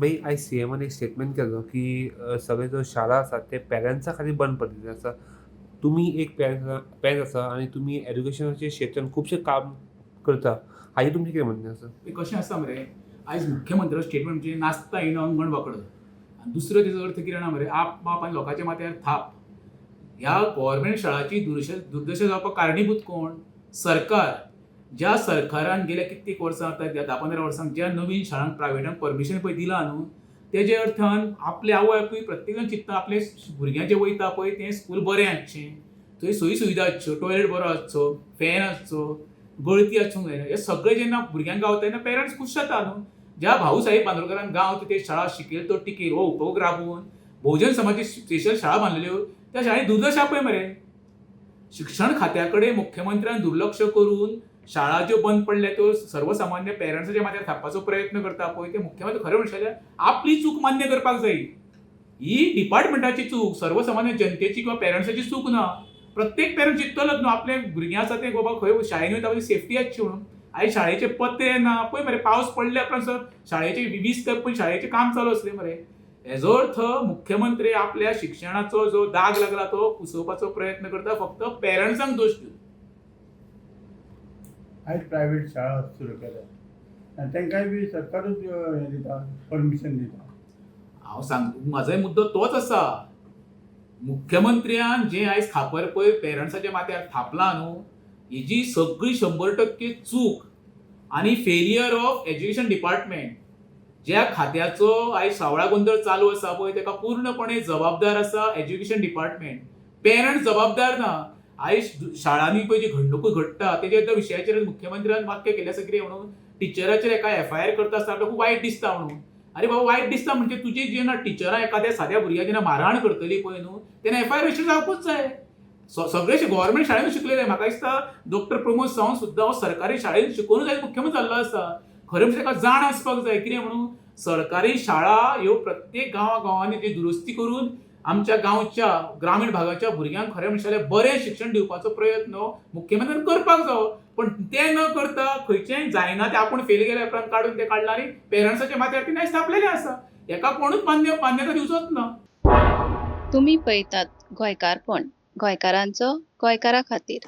भाई आयज सीएमान एक स्टेटमेंट केलो की सगळे ज्यो शाळा आसात ते पेरंट्सा खातीर बंद पडलेले आसा. तुमी एक पेरंट आसा आनी तुमी एड्युकेशनाच्या क्षेत्रांत खुबशें काम करता. हाचेर तुमचें कितें म्हणणें आसा? ते कशें आसा मरे, आयज मुख्यमंत्र्याचो स्टेटमेंट म्हणजे नाचता येयना अंगण वांकडो. आनी दुसरो तेजो अर्थ कितें जाणा मरे, आप बाप आनी लोकांच्या माथ्यार थाप. ह्या गव्हर्नमेंट शाळांची दुर्दशा जावपाक कारणीभूत कोण? सरकार. ज्या सरकारान गेल्या कित्येक वर्सां आतां 10-15 वर्सांक ज्या नवीन शाळांक प्रायवेटान परमिशन पळय दिलां न्हू, तेजे अर्थान आपले आवय बापूय प्रत्येक जाण चिंतता आपले भुरग्यां जें वयता पळय तें स्कूल बरें आसचें, थंय सोयी सुविधा आसच्यो, टॉयलेट बरो आसचो, फॅन आसचो, गळती आसूंक जायना. हे सगळें जेन्ना भुरग्यांक गावता तेन्ना पेरंट्स खूश जाता न्हू. ज्या भाऊ साहेब बांदोडकरान गांव ते शाळा शिकयले तो टिकेल हो उपयोग राबोवन बहुजन समाजाची स्पेशल शाळा बांदलेल्यो, त्या शाळेंत दुर्दशा पळय मरे. शिक्षण खात्या कडेन मुख्यमंत्र्यान दुर्लक्ष करून शाळा ज्यो बंद पडल्या त्यो सर्वसामान्य पेरंट्साच्या माथ्यार थापपाचो प्रयत्न करता पळय ते मुख्यमंत्री खरें म्हणशात आपली चूक मान्य करपाक जाय. ही डिपार्टमेंटाची चूक, सर्वसामान्य जनतेची किंवा पेरंट्साची चूक ना. प्रत्येक पेरंट चिंततलोच न्हू आपले भुरगीं आसा ते बाबा खंय शाळेन वयता सेफ्टी आसची म्हणून. आयज शाळेचे पत्रे ना पळय मरे, पावस पडल्या उपरांत शाळेचे 20 तेंप पयलीं शाळेचें काम चालू आसलें मरे. हेजो अर्थ मुख्यमंत्री आपल्या शिक्षणाचो जो दाग लागला तो पुसोवपाचो प्रयत्न करता फक्त पेरंट्सांक दोश दिवन. आयज प्रायवेट शाळा सुरू केल्या आनी तांकांय बी सरकारूच हें दिता, परमिशन दिता. हांव म्हाजोय मुद्दो तोच आसा. मुख्यमंत्र्यान जें आयज खापर पळय पेरंट्साच्या माथ्यार थापलां न्हू, हेजी सगळी 100% चूक आनी फेलियर ऑफ एज्युकेशन डिपार्टमेंट. ज्या खात्याचो आयज सावळा गोंदळ चालू आसा पळय तेका पूर्णपणे जबाबदार आसा एज्युकेशन डिपार्टमेंट. पेरंट्स जबाबदार ना. आयज शाळांनी पळय जी घडणुको घडटा तेच्या विशयाचेर मुख्यमंत्र्यान वाक्य केलें आसा कितें म्हणून, टिचराचेर एका FIR करता आसतना खूब वायट दिसता म्हणून. अरे बाबा वायट दिसता म्हणजे तुजी जेन्ना टिचरां एखाद्या साद्या भुरग्याक जेन्ना मारहाण करतली पळय न्हू तेन्ना FIR रजिस्टर जावपूच जाय. सगळे गव्हर्नमेंट शाळेंत शिकलेले. म्हाका दिसता डॉक्टर प्रमोद सावंत सुद्दां हो सरकारी शाळेंत शिकूनच आयज मुख्यमंत्री जाल्लो आसा. खरें म्हणजे ताका जाण आसपाक जाय कितें म्हणून सरकारी शाळा ह्यो प्रत्येक गांवांनी जी दुरुस्ती करून आमच्या गांवच्या ग्रामीण भागाच्या भुरग्यांक खरें म्हणशाले बरें शिक्षण दिवपाचो प्रयत्न मुख्यमंत्र्यान करपाक जावो. पण तें न करता खंयचेंय जायना तें आपूण फेल केल्या उपरांत काडून तें काडला आनी पेरंट्साच्या माथ्यार ती नायस थापलेलें आसा. हेका कोणूच मान्यता दिवचोच ना. तुम्ही पळयतात गोंयकारपण, गोंयकारांचो गोंयकारा खातीर.